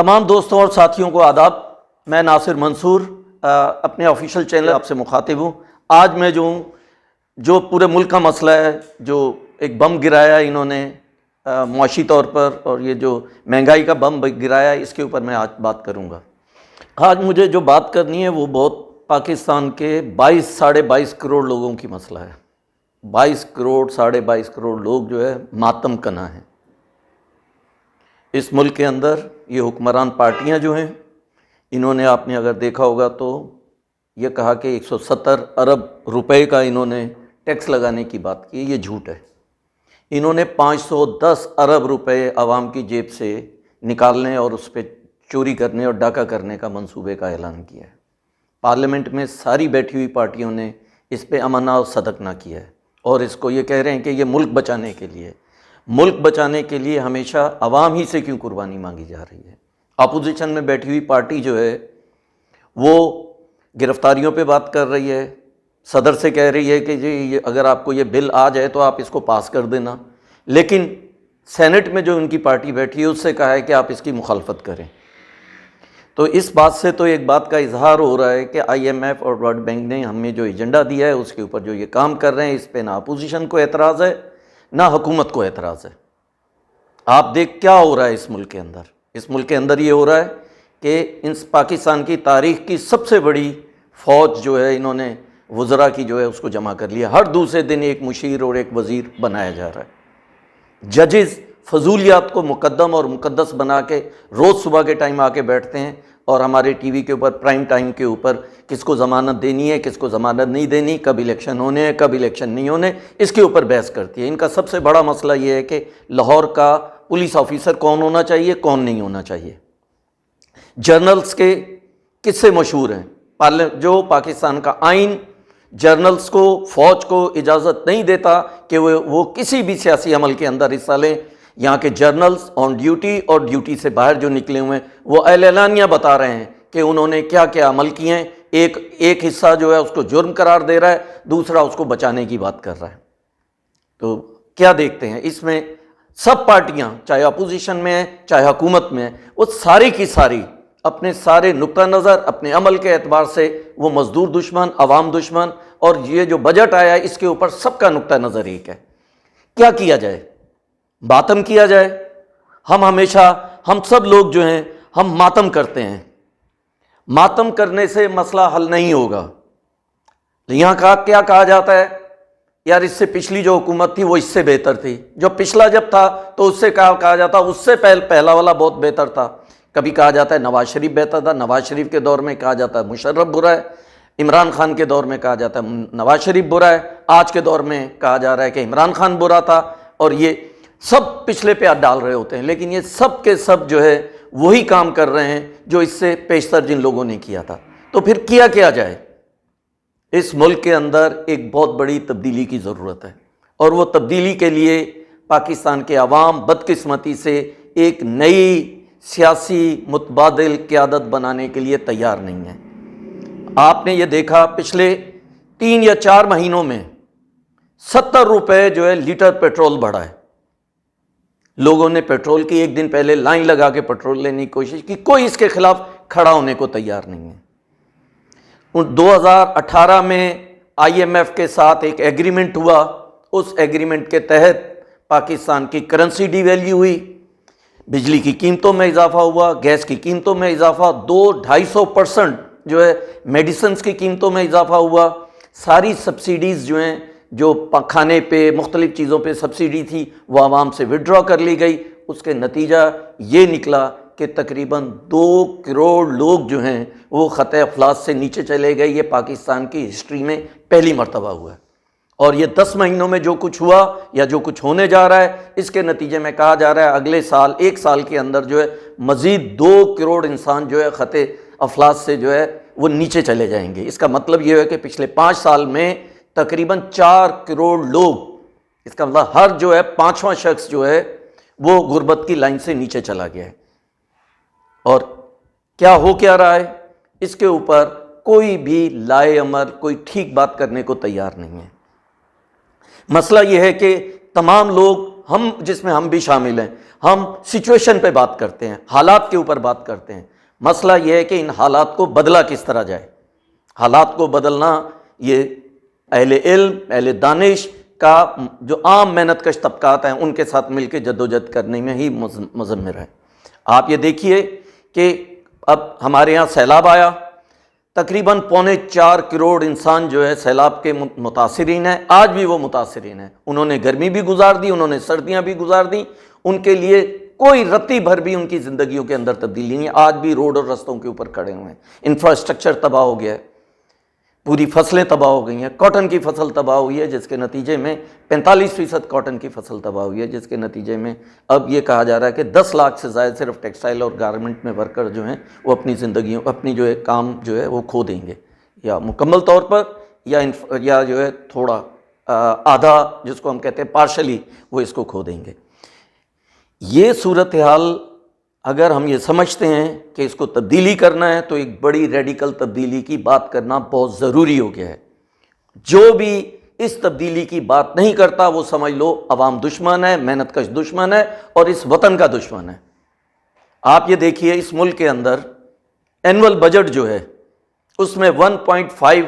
تمام دوستوں اور ساتھیوں کو آداب۔ میں ناصر منصور اپنے آفیشیل چینل آپ سے مخاطب ہوں۔ آج میں جو پورے ملک کا مسئلہ ہے، جو ایک بم گرایا انہوں نے معاشی طور پر، اور یہ جو مہنگائی کا بم گرایا، اس کے اوپر میں آج بات کروں گا۔ آج مجھے جو بات کرنی ہے وہ بہت پاکستان کے 22-22.5 کروڑ لوگوں کی مسئلہ ہے۔ 22 کروڑ 22.5 کروڑ لوگ جو ہے ماتم کنا ہیں۔ اس ملک کے اندر یہ حکمران پارٹیاں جو ہیں، انہوں نے، آپ نے اگر دیکھا ہوگا تو یہ کہا کہ 170 ارب روپے کا انہوں نے ٹیکس لگانے کی بات کی، یہ جھوٹ ہے۔ انہوں نے 510 ارب روپے عوام کی جیب سے نکالنے اور اس پہ چوری کرنے اور ڈاکہ کرنے کا منصوبے کا اعلان کیا ہے۔ پارلیمنٹ میں ساری بیٹھی ہوئی پارٹیوں نے اس پہ امنا اور صدق نہ کیا ہے، اور اس کو یہ کہہ رہے ہیں کہ یہ ملک بچانے کے لیے، ملک بچانے کے لیے ہمیشہ عوام ہی سے کیوں قربانی مانگی جا رہی ہے۔ اپوزیشن میں بیٹھی ہوئی پارٹی جو ہے وہ گرفتاریوں پہ بات کر رہی ہے، صدر سے کہہ رہی ہے کہ جی اگر آپ کو یہ بل آ جائے تو آپ اس کو پاس کر دینا، لیکن سینٹ میں جو ان کی پارٹی بیٹھی ہے اس سے کہا ہے کہ آپ اس کی مخالفت کریں۔ تو اس بات سے تو ایک بات کا اظہار ہو رہا ہے کہ آئی ایم ایف اور ورلڈ بینک نے ہمیں جو ایجنڈا دیا ہے اس کے اوپر جو یہ کام کر رہے ہیں، اس پہ نہ اپوزیشن کو اعتراض ہے نہ حکومت کو اعتراض ہے۔ آپ دیکھ کیا ہو رہا ہے اس ملک کے اندر۔ اس ملک کے اندر یہ ہو رہا ہے کہ پاکستان کی تاریخ کی سب سے بڑی فوج جو ہے انہوں نے وزراء کی جو ہے اس کو جمع کر لیا۔ ہر دوسرے دن ایک مشیر اور ایک وزیر بنایا جا رہا ہے۔ ججز فضولیات کو مقدم اور مقدس بنا کے روز صبح کے ٹائم آ کے بیٹھتے ہیں، اور ہمارے ٹی وی کے اوپر پرائم ٹائم کے اوپر کس کو ضمانت دینی ہے، کس کو ضمانت نہیں دینی، کب الیکشن ہونے ہیں، کب الیکشن نہیں ہونے، اس کے اوپر بحث کرتی ہے۔ ان کا سب سے بڑا مسئلہ یہ ہے کہ لاہور کا پولیس آفیسر کون ہونا چاہیے، کون نہیں ہونا چاہیے۔ جرنلز کے قصے مشہور ہیں، جو پاکستان کا آئین جرنلز کو، فوج کو اجازت نہیں دیتا کہ وہ کسی بھی سیاسی عمل کے اندر حصہ لیں۔ یہاں کے جرنلز آن ڈیوٹی اور ڈیوٹی سے باہر جو نکلے ہوئے ہیں وہ اعلانیہ بتا رہے ہیں کہ انہوں نے کیا کیا عمل کیے ہیں۔ ایک حصہ جو ہے اس کو جرم قرار دے رہا ہے، دوسرا اس کو بچانے کی بات کر رہا ہے۔ تو کیا دیکھتے ہیں اس میں سب پارٹیاں، چاہے اپوزیشن میں ہیں چاہے حکومت میں ہیں، وہ ساری کی ساری اپنے سارے نقطہ نظر، اپنے عمل کے اعتبار سے وہ مزدور دشمن، عوام دشمن، اور یہ جو بجٹ آیا ہے اس کے اوپر سب کا نقطہ نظر ایک ہے۔ کیا کیا جائے؟ ماتم کیا جائے۔ ہم سب لوگ جو ہیں ہم ماتم کرتے ہیں۔ ماتم کرنے سے مسئلہ حل نہیں ہوگا۔ یہاں کیا کہا جاتا ہے، یار اس سے پچھلی جو حکومت تھی وہ اس سے بہتر تھی۔ جو پچھلا جب تھا تو اس سے کہا جاتا اس سے پہلا والا بہت بہتر تھا۔ کبھی کہا جاتا ہے نواز شریف بہتر تھا، نواز شریف کے دور میں کہا جاتا ہے مشرف برا ہے، عمران خان کے دور میں کہا جاتا ہے نواز شریف برا ہے، آج کے دور میں کہا جا رہا ہے کہ عمران خان برا تھا، اور یہ سب پچھلے پہ ڈال رہے ہوتے ہیں، لیکن یہ سب کے سب جو ہے وہی کام کر رہے ہیں جو اس سے پیشتر جن لوگوں نے کیا تھا۔ تو پھر کیا جائے؟ اس ملک کے اندر ایک بہت بڑی تبدیلی کی ضرورت ہے، اور وہ تبدیلی کے لیے پاکستان کے عوام بدقسمتی سے ایک نئی سیاسی متبادل قیادت بنانے کے لیے تیار نہیں ہے۔ آپ نے یہ دیکھا پچھلے 3 یا 4 مہینوں میں 70 روپے جو ہے لیٹر پیٹرول بڑھا ہے۔ لوگوں نے پیٹرول کی ایک دن پہلے لائن لگا کے پیٹرول لینے کی کوشش کی، کوئی اس کے خلاف کھڑا ہونے کو تیار نہیں ہے۔ 2018 میں آئی ایم ایف کے ساتھ ایک ایگریمنٹ ہوا، اس ایگریمنٹ کے تحت پاکستان کی کرنسی ڈی ویلیو ہوئی، بجلی کی قیمتوں میں اضافہ ہوا، گیس کی قیمتوں میں اضافہ، 200-250% جو ہے میڈیسنز کی قیمتوں میں اضافہ ہوا۔ ساری سبسیڈیز جو ہیں، جو کھانے پہ مختلف چیزوں پہ سبسڈی تھی، وہ عوام سے وڈرا کر لی گئی۔ اس کے نتیجہ یہ نکلا کہ تقریباً 2 کروڑ لوگ جو ہیں وہ خط افلاس سے نیچے چلے گئے۔ یہ پاکستان کی ہسٹری میں پہلی مرتبہ ہوا ہے، اور یہ 10 مہینوں میں جو کچھ ہوا یا جو کچھ ہونے جا رہا ہے، اس کے نتیجے میں کہا جا رہا ہے اگلے سال 1 سال کے اندر جو ہے مزید 2 کروڑ انسان جو ہے خط افلاس سے جو ہے وہ نیچے چلے جائیں گے۔ اس کا مطلب یہ ہے کہ پچھلے 5 سال میں تقریباً 4 کروڑ لوگ، اس کا مطلب ہر جو ہے 5واں شخص جو ہے وہ غربت کی لائن سے نیچے چلا گیا ہے۔ اور کیا رہا ہے، اس کے اوپر کوئی بھی لائے عمل، کوئی ٹھیک بات کرنے کو تیار نہیں ہے۔ مسئلہ یہ ہے کہ تمام لوگ، جس میں ہم بھی شامل ہیں، ہم سچویشن پہ بات کرتے ہیں، حالات کے اوپر بات کرتے ہیں۔ مسئلہ یہ ہے کہ ان حالات کو بدلا کس طرح جائے۔ حالات کو بدلنا یہ اہل علم، اہل دانش کا جو عام محنت کش طبقات ہیں ان کے ساتھ مل کے جدوجہد کرنے میں ہی مضمر ہے۔ آپ یہ دیکھیے کہ اب ہمارے یہاں سیلاب آیا، تقریباً 4.25 کروڑ انسان جو ہے سیلاب کے متاثرین ہیں، آج بھی وہ متاثرین ہیں۔ انہوں نے گرمی بھی گزار دی، انہوں نے سردیاں بھی گزار دیں، ان کے لیے کوئی رتی بھر بھی ان کی زندگیوں کے اندر تبدیلی نہیں ہے۔ آج بھی روڈ اور رستوں کے اوپر کھڑے ہوئے ہیں، انفراسٹرکچر تباہ ہو گیا ہے، پوری فصلیں تباہ ہو گئی ہیں، کاٹن کی فصل تباہ ہوئی ہے جس کے نتیجے میں 45% کاٹن کی فصل تباہ ہوئی ہے، جس کے نتیجے میں اب یہ کہا جا رہا ہے کہ 10 لاکھ سے زائد صرف ٹیکسٹائل اور گارمنٹ میں ورکر جو ہیں وہ اپنی زندگیوں، اپنی جو ہے کام جو ہے وہ کھو دیں گے، یا مکمل طور پر یا جو ہے تھوڑا آدھا جس کو ہم کہتے ہیں پارشلی وہ اس کو کھو دیں گے۔ یہ صورتحال اگر ہم یہ سمجھتے ہیں کہ اس کو تبدیلی کرنا ہے تو ایک بڑی ریڈیکل تبدیلی کی بات کرنا بہت ضروری ہو گیا ہے۔ جو بھی اس تبدیلی کی بات نہیں کرتا وہ سمجھ لو عوام دشمن ہے، محنت کش دشمن ہے اور اس وطن کا دشمن ہے۔ آپ یہ دیکھیے اس ملک کے اندر اینول بجٹ جو ہے اس میں 1.5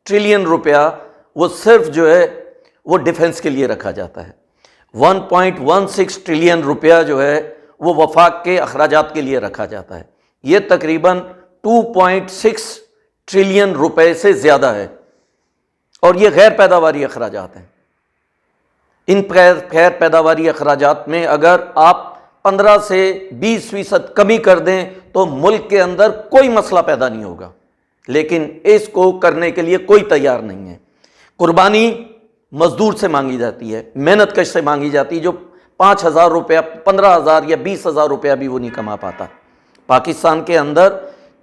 ٹریلین روپیہ وہ صرف جو ہے وہ ڈیفنس کے لیے رکھا جاتا ہے، 1.16 ٹریلین روپیہ جو ہے وہ وفاق کے اخراجات کے لیے رکھا جاتا ہے۔ یہ تقریباً 2.6 ٹریلین روپے سے زیادہ ہے، اور یہ غیر پیداواری اخراجات ہیں۔ ان غیر پیداواری اخراجات میں اگر آپ 15 سے 20% کمی کر دیں تو ملک کے اندر کوئی مسئلہ پیدا نہیں ہوگا، لیکن اس کو کرنے کے لیے کوئی تیار نہیں ہے۔ قربانی مزدور سے مانگی جاتی ہے، محنت کش سے مانگی جاتی ہے، جو 5,000 روپیہ، 15,000 یا 20,000 روپیہ بھی وہ نہیں کما پاتا۔ پاکستان کے اندر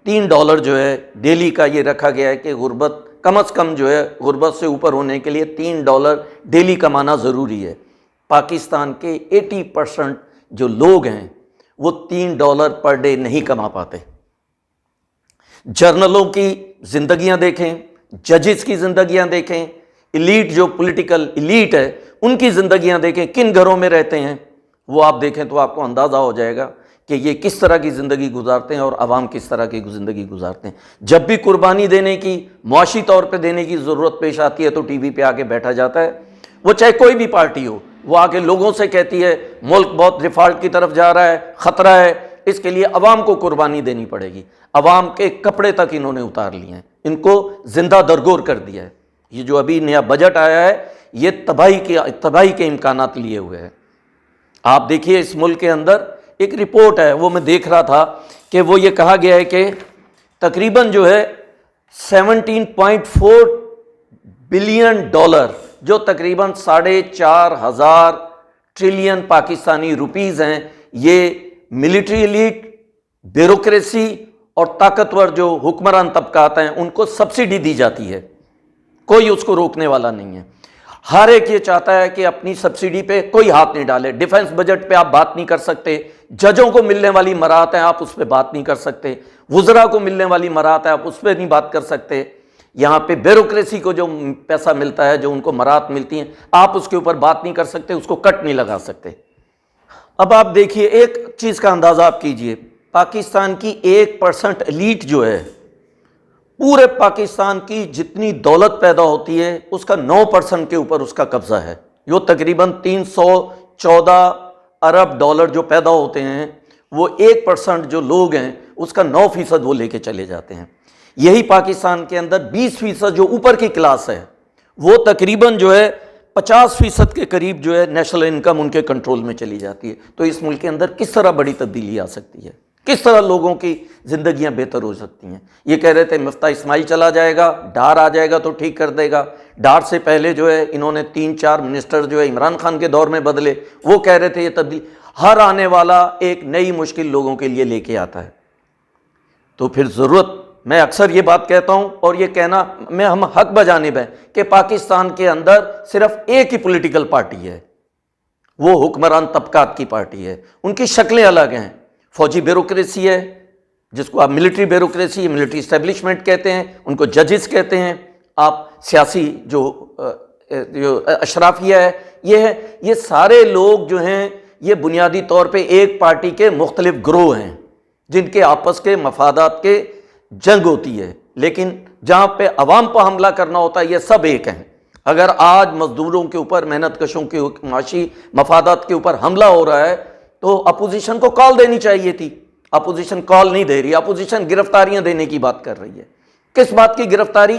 $3 جو ہے ڈیلی کا یہ رکھا گیا ہے کہ غربت کم از کم جو ہے غربت سے اوپر ہونے کے لیے $3 ڈیلی کمانا ضروری ہے۔ پاکستان کے 80% جو لوگ ہیں وہ $3 پر ڈے نہیں کما پاتے۔ جرنلوں کی زندگیاں دیکھیں، ججز کی زندگیاں دیکھیں، ایلیٹ جو پولیٹیکل ایلیٹ ہے ان کی زندگیاں دیکھیں، کن گھروں میں رہتے ہیں وہ آپ دیکھیں تو آپ کو اندازہ ہو جائے گا کہ یہ کس طرح کی زندگی گزارتے ہیں اور عوام کس طرح کی زندگی گزارتے ہیں۔ جب بھی قربانی دینے کی، معاشی طور پہ دینے کی ضرورت پیش آتی ہے تو ٹی وی پہ آ کے بیٹھا جاتا ہے، وہ چاہے کوئی بھی پارٹی ہو، وہ آ کے لوگوں سے کہتی ہے ملک بہت ڈیفالٹ کی طرف جا رہا ہے، خطرہ ہے، اس کے لیے عوام کو قربانی دینی پڑے گی۔ عوام کے کپڑے تک انہوں نے اتار لیے ہیں، ان کو زندہ درگور کر دیا ہے۔ یہ جو ابھی نیا بجٹ آیا ہے یہ تباہی کے امکانات لیے ہوئے ہے۔ آپ دیکھیے اس ملک کے اندر ایک رپورٹ ہے، وہ میں دیکھ رہا تھا کہ وہ یہ کہا گیا ہے کہ تقریباً جو ہے 17.4 بلین ڈالر، جو تقریباً 4,500 ٹریلین پاکستانی روپیز ہیں، یہ ملٹری ایلیٹ، بیوروکریسی اور طاقتور جو حکمران طبقات ہیں ان کو سبسڈی دی جاتی ہے، کوئی اس کو روکنے والا نہیں ہے۔ ہر ایک یہ چاہتا ہے کہ اپنی سبسڈی پہ کوئی ہاتھ نہیں ڈالے، ڈیفنس بجٹ پہ آپ بات نہیں کر سکتے، ججوں کو ملنے والی مراحت ہیں آپ اس پہ بات نہیں کر سکتے، وزراء کو ملنے والی مراحت ہے آپ اس پہ نہیں بات کر سکتے، یہاں پہ بیوروکریسی کو جو پیسہ ملتا ہے، جو ان کو مراحت ملتی ہیں، آپ اس کے اوپر بات نہیں کر سکتے، اس کو کٹ نہیں لگا سکتے۔ اب آپ دیکھیے ایک چیز کا اندازہ آپ کیجئے، پاکستان کی 1% ایلیٹ جو ہے، پورے پاکستان کی جتنی دولت پیدا ہوتی ہے اس کا 9% کے اوپر اس کا قبضہ ہے، جو تقریباً 314 ارب ڈالر جو پیدا ہوتے ہیں، وہ 1% جو لوگ ہیں اس کا 9% وہ لے کے چلے جاتے ہیں۔ یہی پاکستان کے اندر 20% جو اوپر کی کلاس ہے وہ تقریباً جو ہے 50% کے قریب جو ہے نیشنل انکم ان کے کنٹرول میں چلی جاتی ہے۔ تو اس ملک کے اندر کس طرح بڑی تبدیلی آ سکتی ہے، کس طرح لوگوں کی زندگیاں بہتر ہو سکتی ہیں۔ یہ کہہ رہے تھے مفتاح اسماعیل چلا جائے گا، ڈار آ جائے گا تو ٹھیک کر دے گا۔ ڈار سے پہلے جو ہے انہوں نے 3-4 منسٹر جو ہے عمران خان کے دور میں بدلے، وہ کہہ رہے تھے یہ تبدیلی، ہر آنے والا ایک نئی مشکل لوگوں کے لیے لے کے آتا ہے۔ تو پھر ضرورت، میں اکثر یہ بات کہتا ہوں اور یہ کہنا میں ہم حق بجانب ہیں کہ پاکستان کے اندر صرف ایک ہی پولیٹیکل پارٹی ہے، وہ حکمران طبقات کی پارٹی ہے۔ ان کی شکلیں الگ ہیں، فوجی بیوروکریسی ہے جس کو آپ ملٹری بیوروکریسی، ملٹری اسٹیبلشمنٹ کہتے ہیں، ان کو ججز کہتے ہیں، آپ سیاسی جو اشرافیہ ہے، یہ ہے، یہ سارے لوگ جو ہیں یہ بنیادی طور پہ ایک پارٹی کے مختلف گروہ ہیں جن کے آپس کے مفادات کے جنگ ہوتی ہے، لیکن جہاں پہ عوام پر حملہ کرنا ہوتا ہے یہ سب ایک ہیں۔ اگر آج مزدوروں کے اوپر، محنت کشوں کے معاشی مفادات کے اوپر حملہ ہو رہا ہے تو اپوزیشن کو کال دینی چاہیے تھی، اپوزیشن کال نہیں دے رہی، اپوزیشن گرفتاریاں دینے کی بات کر رہی ہے۔ کس بات کی گرفتاری؟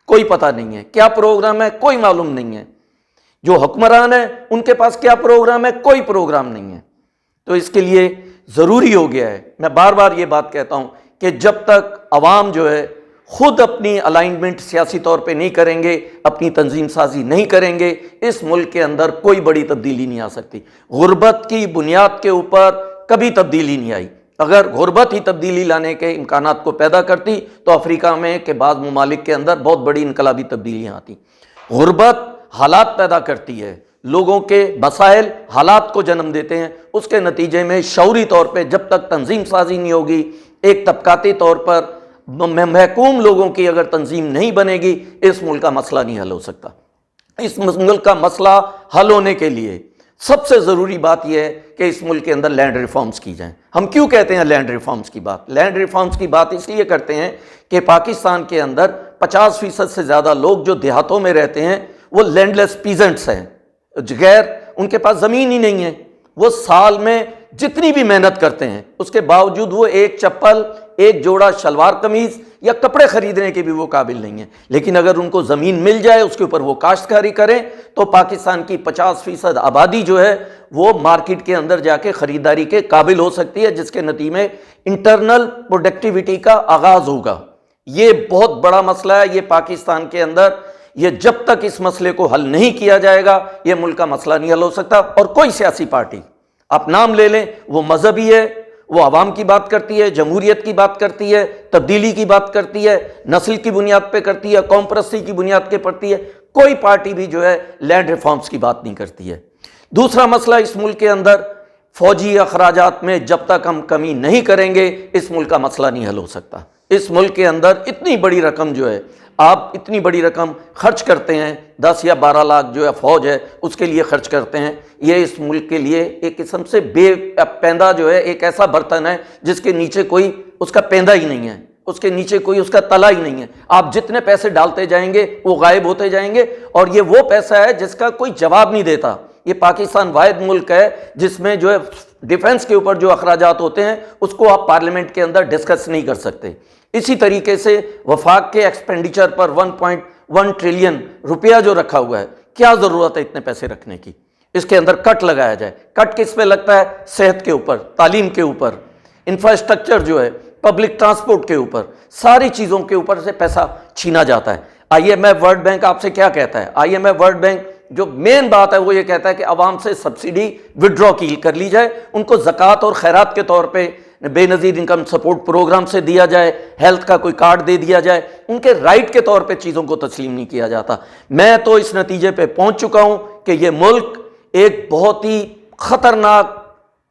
کوئی پتہ نہیں ہے، کیا پروگرام ہے کوئی معلوم نہیں ہے، جو حکمران ہیں ان کے پاس کیا پروگرام ہے کوئی پروگرام نہیں ہے۔ تو اس کے لیے ضروری ہو گیا ہے، میں بار بار یہ بات کہتا ہوں کہ جب تک عوام جو ہے خود اپنی الائنمنٹ سیاسی طور پہ نہیں کریں گے، اپنی تنظیم سازی نہیں کریں گے، اس ملک کے اندر کوئی بڑی تبدیلی نہیں آ سکتی۔ غربت کی بنیاد کے اوپر کبھی تبدیلی نہیں آئی۔ اگر غربت ہی تبدیلی لانے کے امکانات کو پیدا کرتی تو افریقہ میں کہ بعض ممالک کے اندر بہت بڑی انقلابی تبدیلیاں آتی۔ غربت حالات پیدا کرتی ہے، لوگوں کے مسائل حالات کو جنم دیتے ہیں، اس کے نتیجے میں شعوری طور پہ جب تک تنظیم سازی نہیں ہوگی، ایک طبقاتی طور پر محکوم لوگوں کی اگر تنظیم نہیں بنے گی، اس ملک کا مسئلہ نہیں حل ہو سکتا۔ اس ملک کا مسئلہ حل ہونے کے لیے سب سے ضروری بات یہ ہے کہ اس ملک کے اندر لینڈ ریفارمز کی جائیں۔ ہم کیوں کہتے ہیں لینڈ ریفارمز کی بات؟ لینڈ ریفارمز کی بات اس لیے کرتے ہیں کہ پاکستان کے اندر 50% سے زیادہ لوگ جو دیہاتوں میں رہتے ہیں وہ لینڈ لیس پیزنٹس ہیں، غیر ان کے پاس زمین ہی نہیں ہے، وہ سال میں جتنی بھی محنت کرتے ہیں اس کے باوجود وہ ایک چپل، ایک جوڑا شلوار قمیض یا کپڑے خریدنے کے بھی وہ قابل نہیں ہیں۔ لیکن اگر ان کو زمین مل جائے، اس کے اوپر وہ کاشتکاری کریں تو پاکستان کی 50% آبادی جو ہے وہ مارکیٹ کے اندر جا کے خریداری کے قابل ہو سکتی ہے، جس کے نتیجے میں انٹرنل پروڈکٹیوٹی کا آغاز ہوگا۔ یہ بہت بڑا مسئلہ ہے، یہ پاکستان کے اندر یہ جب تک اس مسئلے کو حل نہیں کیا جائے گا یہ ملک کا مسئلہ نہیں حل ہو سکتا۔ اور کوئی سیاسی پارٹی آپ نام لے لیں، وہ مذہبی ہے، وہ عوام کی بات کرتی ہے، جمہوریت کی بات کرتی ہے، تبدیلی کی بات کرتی ہے، نسل کی بنیاد پہ کرتی ہے، قوم پرستی کی بنیاد پہ کرتی ہے، کوئی پارٹی بھی جو ہے لینڈ ریفارمز کی بات نہیں کرتی ہے۔ دوسرا مسئلہ اس ملک کے اندر فوجی اخراجات میں جب تک ہم کمی نہیں کریں گے اس ملک کا مسئلہ نہیں حل ہو سکتا۔ اس ملک کے اندر اتنی بڑی رقم جو ہے، آپ اتنی بڑی رقم خرچ کرتے ہیں، 10 یا 12 لاکھ جو ہے فوج ہے اس کے لیے خرچ کرتے ہیں، یہ اس ملک کے لیے ایک قسم سے بے پیندہ جو ہے، ایک ایسا برتن ہے جس کے نیچے کوئی اس کا پیندہ ہی نہیں ہے، اس کے نیچے کوئی اس کا تلا ہی نہیں ہے۔ آپ جتنے پیسے ڈالتے جائیں گے وہ غائب ہوتے جائیں گے، اور یہ وہ پیسہ ہے جس کا کوئی جواب نہیں دیتا۔ یہ پاکستان واحد ملک ہے جس میں جو ہے ڈیفنس کے اوپر جو اخراجات ہوتے ہیں اس کو آپ پارلیمنٹ کے اندر ڈسکس نہیں کر سکتے۔ اسی طریقے سے وفاق کے ایکسپینڈیچر پر 1.1 ٹریلین روپیہ جو رکھا ہوا ہے، کیا ضرورت ہے اتنے پیسے رکھنے کی؟ اس کے اندر کٹ لگایا جائے۔ کٹ کس پہ لگتا ہے؟ صحت کے اوپر، تعلیم کے اوپر، انفراسٹرکچر جو ہے، پبلک ٹرانسپورٹ کے اوپر، ساری چیزوں کے اوپر سے پیسہ چھینا جاتا ہے۔ I M F world bank آپ سے کیا کہتا ہے؟ I M F world bank جو مین بات ہے وہ یہ کہتا ہے کہ عوام سے سبسڈی وڈرا کر لی جائے، ان کو زکوٰۃ اور خیرات کے طور پہ بے نظیر انکم سپورٹ پروگرام سے دیا جائے، ہیلتھ کا کوئی کارڈ دے دیا جائے، ان کے رائٹ کے طور پہ چیزوں کو تسلیم نہیں کیا جاتا۔ میں تو اس نتیجے پہ پہنچ چکا ہوں کہ یہ ملک ایک بہت ہی خطرناک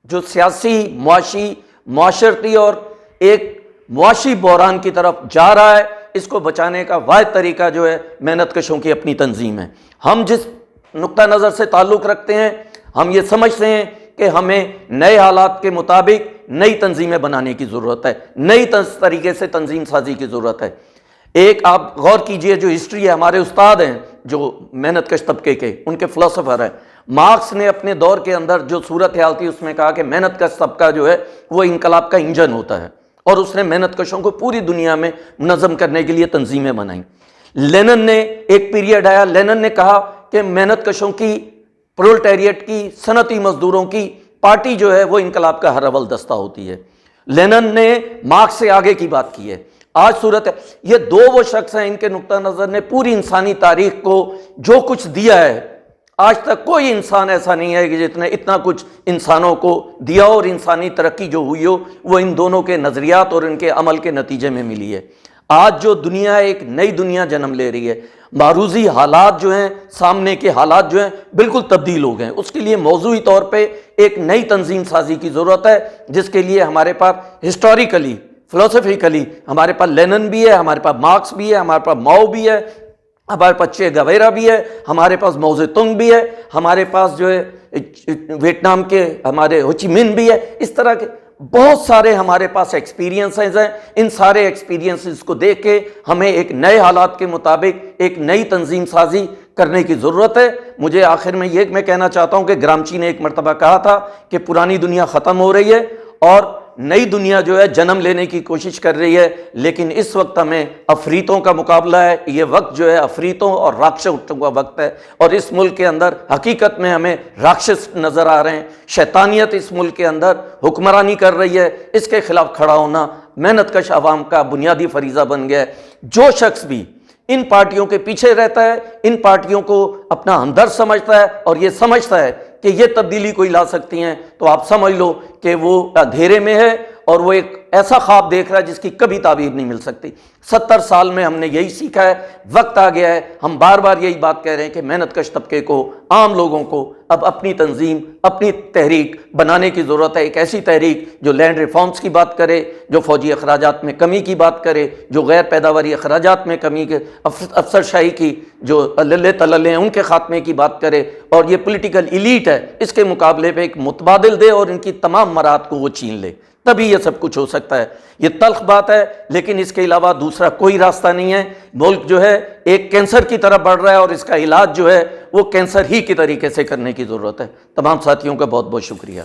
جو سیاسی، معاشی، معاشرتی اور ایک معاشی بحران کی طرف جا رہا ہے۔ اس کو بچانے کا واحد طریقہ جو ہے محنت کشوں کی اپنی تنظیم ہے۔ ہم جس نقطہ نظر سے تعلق رکھتے ہیں، ہم یہ سمجھتے ہیں کہ ہمیں نئے حالات کے مطابق نئی تنظیمیں بنانے کی ضرورت ہے، نئی طریقے سے تنظیم سازی کی ضرورت ہے۔ ایک آپ غور کیجئے، جو ہسٹری ہے، ہمارے استاد ہیں جو محنت کش طبقے کے، ان کے فلسفر ہیں، مارکس نے اپنے دور کے اندر جو صورتحال تھی اس میں کہا کہ محنت کش طبقہ جو ہے وہ انقلاب کا انجن ہوتا ہے، اور اس نے محنت کشوں کو پوری دنیا میں منظم کرنے کے لیے تنظیمیں بنائیں۔ لینن نے ایک پیریڈ آیا، لینن نے کہا کہ محنت کشوں کی، پرولٹیریٹ کی، صنعتی مزدوروں کی پارٹی جو ہے وہ انقلاب کا ہر اول دستہ ہوتی ہے۔ لینن نے مارکس سے آگے کی بات کی ہے۔ آج صورت ہے، یہ دو وہ شخص ہیں، ان کے نقطہ نظر نے پوری انسانی تاریخ کو جو کچھ دیا ہے، آج تک کوئی انسان ایسا نہیں ہے کہ جتنے اتنا کچھ انسانوں کو دیا، اور انسانی ترقی جو ہوئی ہو وہ ان دونوں کے نظریات اور ان کے عمل کے نتیجے میں ملی ہے۔ آج جو دنیا ایک نئی دنیا جنم لے رہی ہے، معروضی حالات جو ہیں، سامنے کے حالات جو ہیں بالکل تبدیل ہو گئے ہیں۔ اس کے لیے موضوعی طور پہ ایک نئی تنظیم سازی کی ضرورت ہے، جس کے لیے ہمارے پاس ہسٹوریکلی، فلسفیکلی ہمارے پاس لینن بھی ہے، ہمارے پاس مارکس بھی ہے، ہمارے پاس ماؤ بھی ہے، ہمارے پاس چے گویرا بھی ہے، ہمارے پاس موزے تنگ بھی ہے، ہمارے پاس جو ہے ویتنام کے ہمارے ہو چی من بھی ہے، اس طرح کے بہت سارے ہمارے پاس ایکسپیرینسز ہیں۔ ان سارے ایکسپیرینسز کو دیکھ کے ہمیں ایک نئے حالات کے مطابق ایک نئی تنظیم سازی کرنے کی ضرورت ہے۔ مجھے آخر میں یہ میں کہنا چاہتا ہوں کہ گرامچی نے ایک مرتبہ کہا تھا کہ پرانی دنیا ختم ہو رہی ہے اور نئی دنیا جو ہے جنم لینے کی کوشش کر رہی ہے، لیکن اس وقت ہمیں عفریتوں کا مقابلہ ہے۔ یہ وقت جو ہے عفریتوں اور راکشسوں کا وقت ہے، اور اس ملک کے اندر حقیقت میں ہمیں راکشس نظر آ رہے ہیں۔ شیطانیت اس ملک کے اندر حکمرانی کر رہی ہے، اس کے خلاف کھڑا ہونا محنت کش عوام کا بنیادی فریضہ بن گیا ہے۔ جو شخص بھی ان پارٹیوں کے پیچھے رہتا ہے، ان پارٹیوں کو اپنا ہمدرد سمجھتا ہے اور یہ سمجھتا ہے کہ یہ تبدیلی کوئی لا سکتی ہیں، تو آپ سمجھ لو کہ وہ اندھیرے میں ہے اور وہ ایک ایسا خواب دیکھ رہا ہے جس کی کبھی تعبیر نہیں مل سکتی۔ 70 سال میں ہم نے یہی سیکھا ہے، وقت آ گیا ہے، ہم بار بار یہی بات کہہ رہے ہیں کہ محنت کش طبقے کو، عام لوگوں کو اب اپنی تنظیم، اپنی تحریک بنانے کی ضرورت ہے۔ ایک ایسی تحریک جو لینڈ ریفارمز کی بات کرے، جو فوجی اخراجات میں کمی کی بات کرے، جو غیر پیداواری اخراجات میں کمی کے، افسر شاہی کی جو للے تللے ہیں ان کے خاتمے کی بات کرے، اور یہ پولیٹیکل ایلیٹ ہے اس کے مقابلے پہ ایک متبادل دے اور ان کی تمام مراد کو وہ چھین لے، تبھی یہ سب کچھ ہو سکتا ہے۔ یہ تلخ بات ہے، لیکن اس کے علاوہ دوسرا کوئی راستہ نہیں ہے۔ ملک جو ہے ایک کینسر کی طرف بڑھ رہا ہے اور اس کا علاج جو ہے وہ کینسر ہی کے طریقے سے کرنے کی ضرورت ہے۔ تمام ساتھیوں کا بہت بہت شکریہ۔